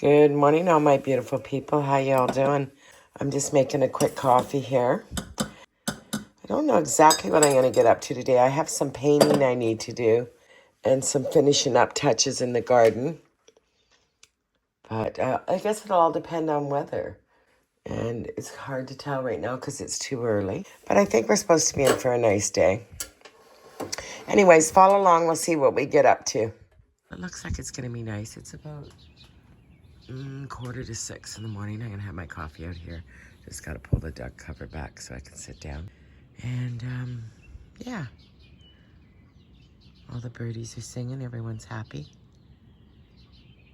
Good morning, all my beautiful people. How y'all doing? I'm just making a quick coffee here. I don't know exactly what I'm going to get up to today. I have some painting I need to do and some finishing up touches in the garden. But I guess it'll all depend on weather. And it's hard to tell right now because it's too early. But I think we're supposed to be in for a nice day. Anyways, follow along. We'll see what we get up to. It looks like it's going to be nice. It's about 5:45 in the morning. I'm going to have my coffee out here. Just got to pull the duck cover back so I can sit down. And, yeah. All the birdies are singing. Everyone's happy.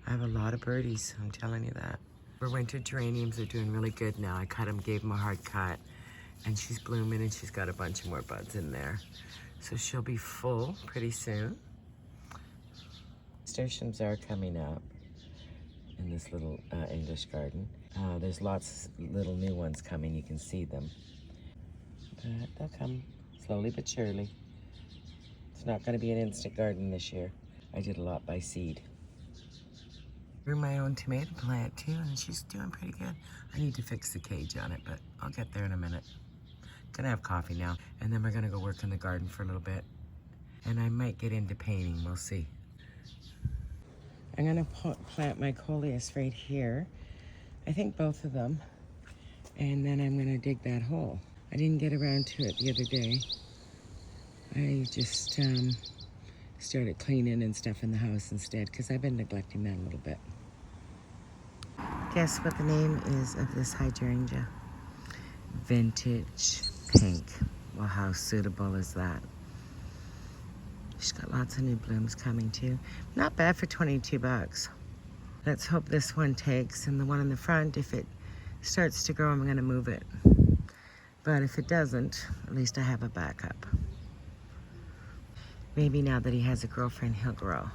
I have a lot of birdies, I'm telling you that. Our winter geraniums are doing really good now. I cut them, gave them a hard cut. And she's blooming and she's got a bunch of more buds in there. So she'll be full pretty soon. Nasturtiums are coming up in this little English garden. There's lots of little new ones coming. You can see them. But they'll come slowly but surely. It's not going to be an instant garden this year. I did a lot by seed. Grew my own tomato plant too, and she's doing pretty good. I need to fix the cage on it, but I'll get there in a minute. Gonna have coffee now, and then we're gonna go work in the garden for a little bit. And I might get into painting, we'll see. I'm gonna plant my colus right here. I think both of them. And then I'm gonna dig that hole. I didn't get around to it the other day. I just started cleaning and stuff in the house instead because I've been neglecting that a little bit. Guess what the name is of this hydrangea? Vintage pink. Well, how suitable is that? She's got lots of new blooms coming too. Not bad for 22 bucks. Let's hope this one takes, and the one in the front, if it starts to grow, I'm gonna move it. But if it doesn't, at least I have a backup. Maybe now that he has a girlfriend, he'll grow.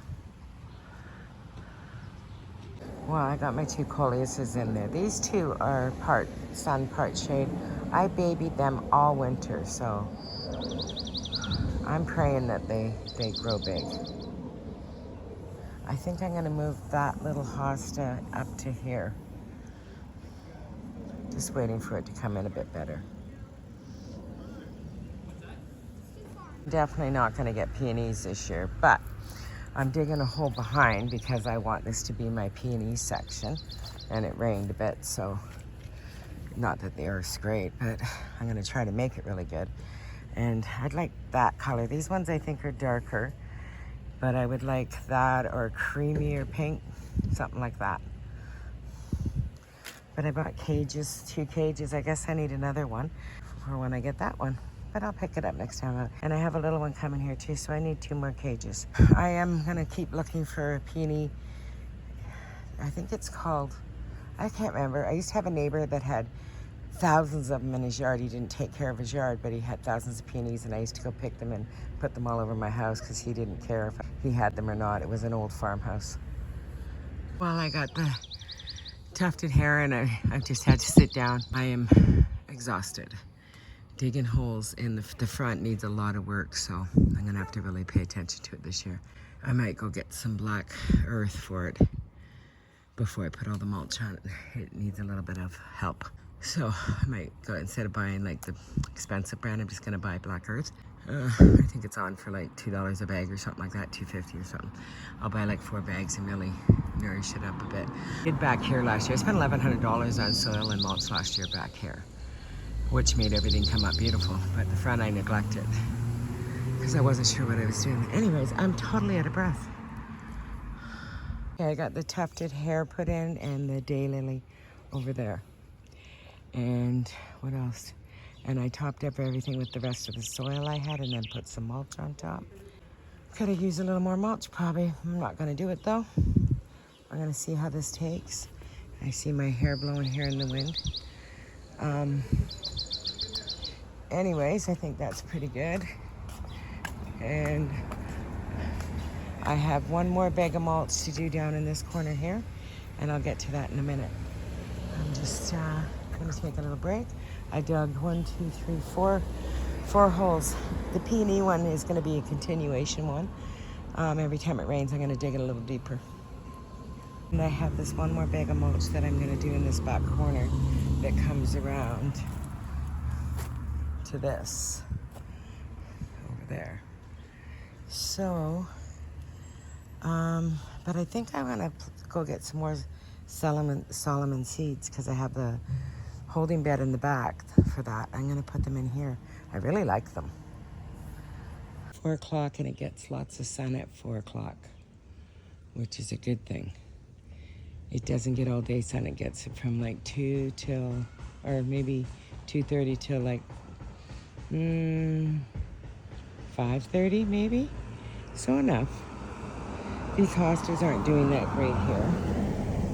Well, I got my two coleuses in there. These two are part sun, part shade. I babied them all winter, so I'm praying that they grow big. I think I'm gonna move that little hosta up to here. Just waiting for it to come in a bit better. Definitely not gonna get peonies this year, but I'm digging a hole behind because I want this to be my peony section, and it rained a bit, so not that the earth's great, but I'm gonna try to make it really good. And I'd like that color. These ones I think are darker, but I would like that or creamier pink, something like that. But I bought cages, 2 cages. I guess I need another one for when I get that one. But I'll pick it up next time out. And I have a little one coming here too, so I need 2 more cages. I am gonna keep looking for a peony. I think it's called, I can't remember. I used to have a neighbor that had thousands of them in his yard. He didn't take care of his yard, but he had thousands of peonies, and I used to go pick them and put them all over my house because he didn't care if he had them or not. It was an old farmhouse. Well, I got the tufted hair and I just had to sit down. I am exhausted. Digging holes in the front needs a lot of work, so I'm gonna have to really pay attention to it this year. I might go get some black earth for it before I put all the mulch on it. It needs a little bit of help. So I might go, instead of buying like the expensive brand, I'm just gonna buy black earth. I think it's on for like $2 a bag or something like that, $2.50 or something. I'll buy like 4 bags and really nourish it up a bit. Did back here last year. I spent $1,100 on soil and mulch last year back here, which made everything come up beautiful. But the front I neglected because I wasn't sure what I was doing. Anyways, I'm totally out of breath. Okay, I got the tufted hair put in and the daylily over there. And what else? And I topped up everything with the rest of the soil I had and then put some mulch on top. Could have used a little more mulch probably. I'm not gonna do it though. I'm gonna see how this takes. I see my hair blowing here in the wind. Anyways, I think that's pretty good. And I have 1 more bag of mulch to do down in this corner here, and I'll get to that in a minute. I'm just gonna take a little break. I dug 1, 2, 3, 4 holes. The peony one is gonna be a continuation one. Every time it rains, I'm gonna dig it a little deeper. And I have this one more bag of mulch that I'm gonna do in this back corner that comes around to this over there. So, but I think I wanna go get some more Solomon seeds because I have the holding bed in the back for that. I'm gonna put them in here. I really like them. 4 o'clock and it gets lots of sun at 4 o'clock, which is a good thing. It doesn't get all day sun. It gets it from like 2 till, or maybe 2:30 till like 5:30 maybe. So enough. These hostas aren't doing that great here,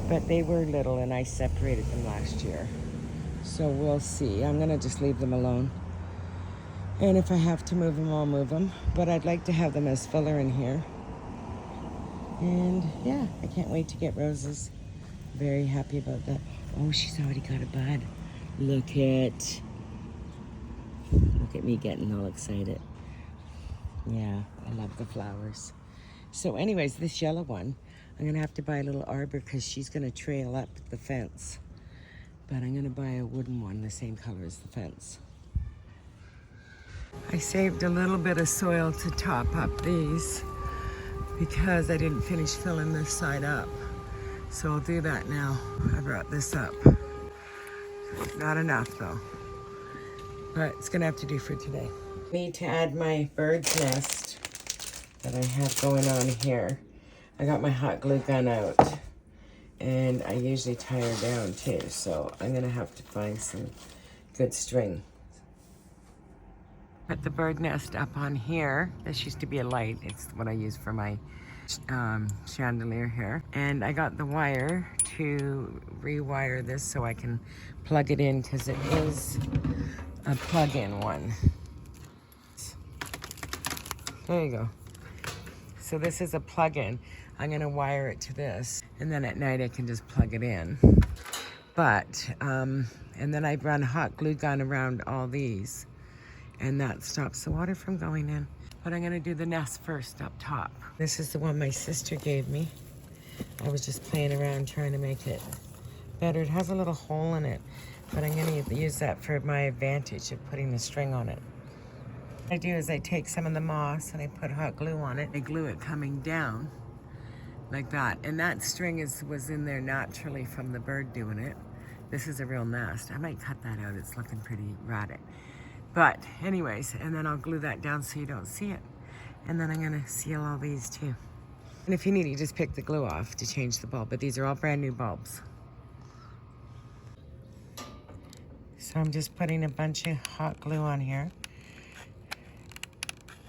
but they were little and I separated them last year. So we'll see. I'm gonna just leave them alone. And if I have to move them, I'll move them. But I'd like to have them as filler in here. And yeah, I can't wait to get roses. Very happy about that. Oh, she's already got a bud. Look at me getting all excited. Yeah, I love the flowers. So anyways, this yellow one, I'm gonna have to buy a little arbor because she's gonna trail up the fence. But I'm gonna buy a wooden one, the same color as the fence. I saved a little bit of soil to top up these because I didn't finish filling this side up. So I'll do that now. I brought this up. Not enough though, but it's gonna have to do for today. Need to add my bird's nest that I have going on here. I got my hot glue gun out and I usually tie her down too, so I'm gonna have to find some good string. Put the bird nest up on here. This used to be a light. It's what I use for my chandelier here. And I got the wire to rewire this so I can plug it in because it is a plug-in one. There you go. So this is a plug-in. I'm gonna wire it to this and then at night I can just plug it in. But, and then I run hot glue gun around all these and that stops the water from going in. But I'm gonna do the nest first up top. This is the one my sister gave me. I was just playing around trying to make it better. It has a little hole in it, but I'm gonna use that for my advantage of putting the string on it. What I do is I take some of the moss and I put hot glue on it. I glue it coming down like that. And that string was in there naturally from the bird doing it. This is a real nest. I might cut that out. It's looking pretty rotted. But anyways, and then I'll glue that down so you don't see it. And then I'm gonna seal all these too. And if you need it, you just pick the glue off to change the bulb. But these are all brand new bulbs. So I'm just putting a bunch of hot glue on here.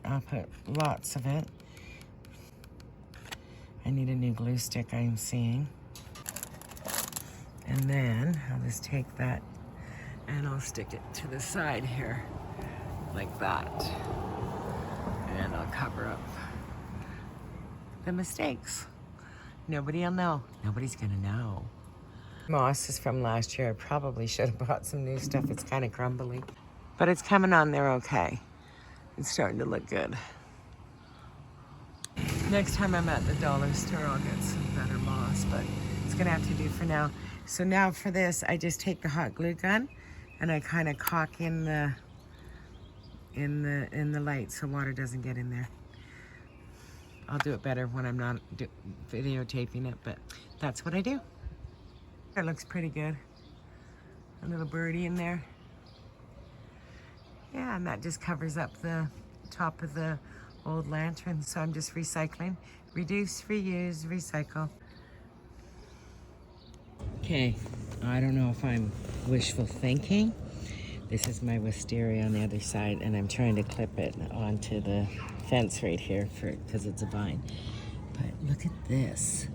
I'll put lots of it. I need a new glue stick, I'm seeing. And then I'll just take that and I'll stick it to the side here, like that. And I'll cover up the mistakes. Nobody will know. Nobody's gonna know. Moss is from last year. I probably should have bought some new stuff. It's kind of crumbly. But it's coming on there okay. It's starting to look good. Next time I'm at the dollar store, I'll get some better moss, but it's gonna have to do for now. So now for this, I just take the hot glue gun and I kind of caulk in the light so water doesn't get in there. I'll do it better when I'm not videotaping it, but that's what I do. It looks pretty good. A little birdie in there. Yeah, and that just covers up the top of the old lantern. So I'm just recycling. Reduce, reuse, recycle. Okay, I don't know if I'm wishful thinking. This is my wisteria on the other side, and I'm trying to clip it onto the fence right here because it's a vine. But look at this.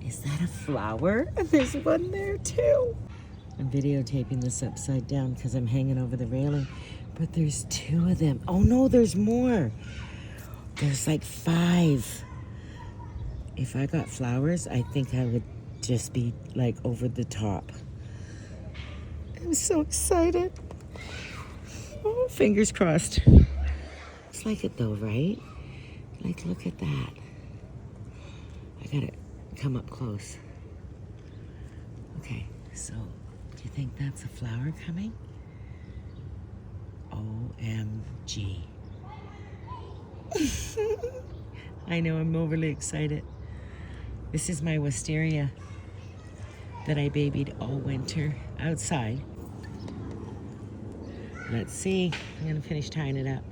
Is that a flower? And there's one there too. I'm videotaping this upside down because I'm hanging over the railing. But there's 2 of them. Oh no, there's more. There's like 5. If I got flowers, I think I would just be like over the top. I'm so excited. Oh, fingers crossed. It's like it though, right? Like, look at that. I gotta come up close. Okay, so do you think that's a flower coming? OMG. I know, I'm overly excited. This is my wisteria that I babied all winter outside. Let's see. I'm gonna finish tying it up.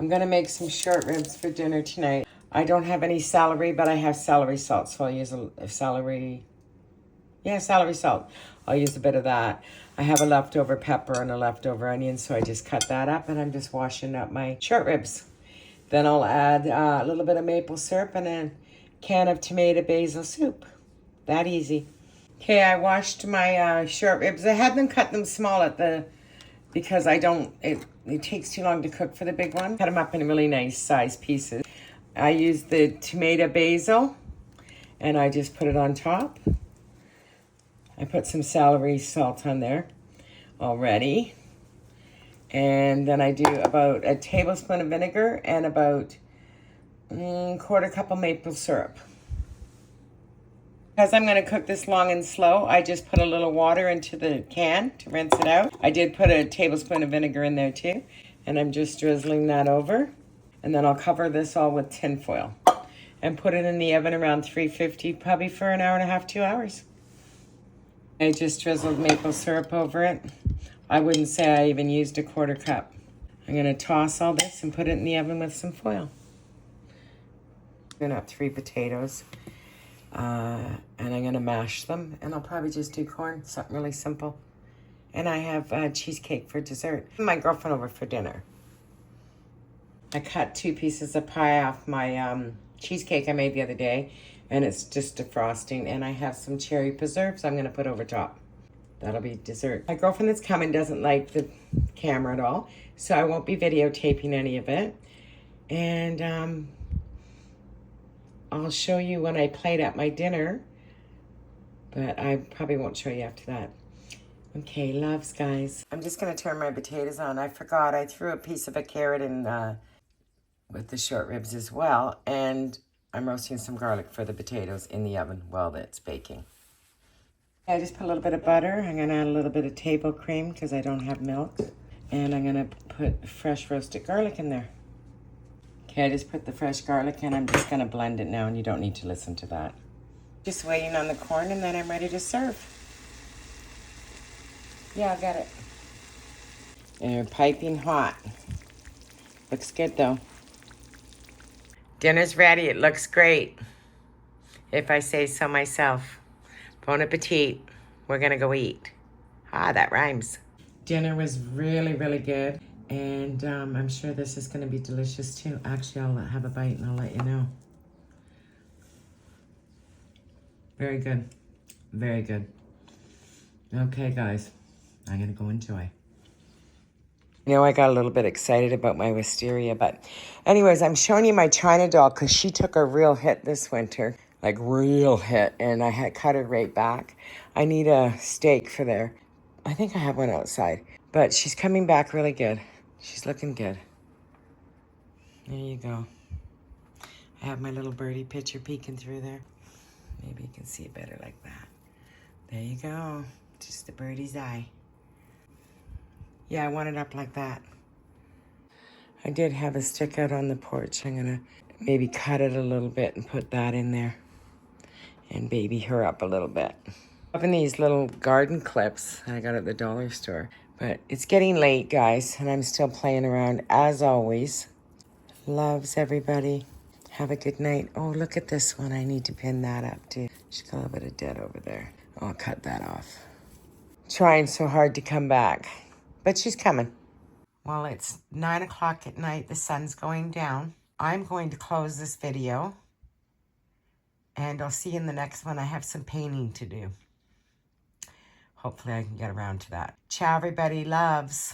I'm gonna make some short ribs for dinner tonight. I don't have any celery, but I have celery salt, so I'll use a celery. Yeah, celery salt. I'll use a bit of that. I have a leftover pepper and a leftover onion, so I just cut that up, and I'm just washing up my short ribs. Then I'll add a little bit of maple syrup and a can of tomato basil soup. That easy. Okay, I washed my short ribs. I had them cut them small because it takes too long to cook for the big one. Cut them up in really nice size pieces. I used the tomato basil, and I just put it on top. I put some celery salt on there already. And then I do about a tablespoon of vinegar and about quarter cup of maple syrup. Because I'm going to cook this long and slow, I just put a little water into the can to rinse it out. I did put a tablespoon of vinegar in there too. And I'm just drizzling that over. And then I'll cover this all with tin foil. And put it in the oven around 350, probably for an hour and a half, 2 hours. I just drizzled maple syrup over it. I wouldn't say I even used a quarter cup. I'm going to toss all this and put it in the oven with some foil. I'm going to have 3 potatoes. And I'm going to mash them. And I'll probably just do corn, something really simple. And I have cheesecake for dessert. My girlfriend over for dinner. I cut 2 pieces of pie off my cheesecake I made the other day. And it's just defrosting. And I have some cherry preserves I'm going to put over top. That'll be dessert. My girlfriend that's coming doesn't like the camera at all. So I won't be videotaping any of it. And I'll show you when I plate up my dinner. But I probably won't show you after that. Okay, loves, guys. I'm just going to turn my potatoes on. I forgot I threw a piece of a carrot in with the short ribs as well. And I'm roasting some garlic for the potatoes in the oven while it's baking. I just put a little bit of butter. I'm going to add a little bit of table cream because I don't have milk. And I'm going to put fresh roasted garlic in there. Okay, I just put the fresh garlic in. I'm just going to blend it now, and you don't need to listen to that. Just waiting on the corn, and then I'm ready to serve. Yeah, I got it. And they're piping hot. Looks good, though. Dinner's ready. It looks great, if I say so myself. Bon appetit. We're going to go eat. Ah, that rhymes. Dinner was really, really good. And I'm sure this is going to be delicious too. Actually, I'll have a bite and I'll let you know. Very good. Very good. Okay, guys. I'm going to go enjoy. You know, I got a little bit excited about my wisteria. But anyways, I'm showing you my China doll because she took a real hit this winter. Like real hit. And I had cut her right back. I need a stake for there. I think I have one outside. But she's coming back really good. She's looking good. There you go. I have my little birdie picture peeking through there. Maybe you can see it better like that. There you go. Just the birdie's eye. Yeah, I want it up like that. I did have a stick out on the porch. I'm gonna maybe cut it a little bit and put that in there. And baby her up a little bit. Having these little garden clips I got at the dollar store. But it's getting late, guys, and I'm still playing around as always. Loves, everybody. Have a good night. Oh, look at this one. I need to pin that up too. She's got a little bit of dead over there. I'll cut that off. Trying so hard to come back, but she's coming. Well, it's 9 o'clock at night. The sun's going down. I'm going to close this video, and I'll see you in the next one. I have some painting to do. Hopefully I can get around to that. Ciao, everybody. Loves.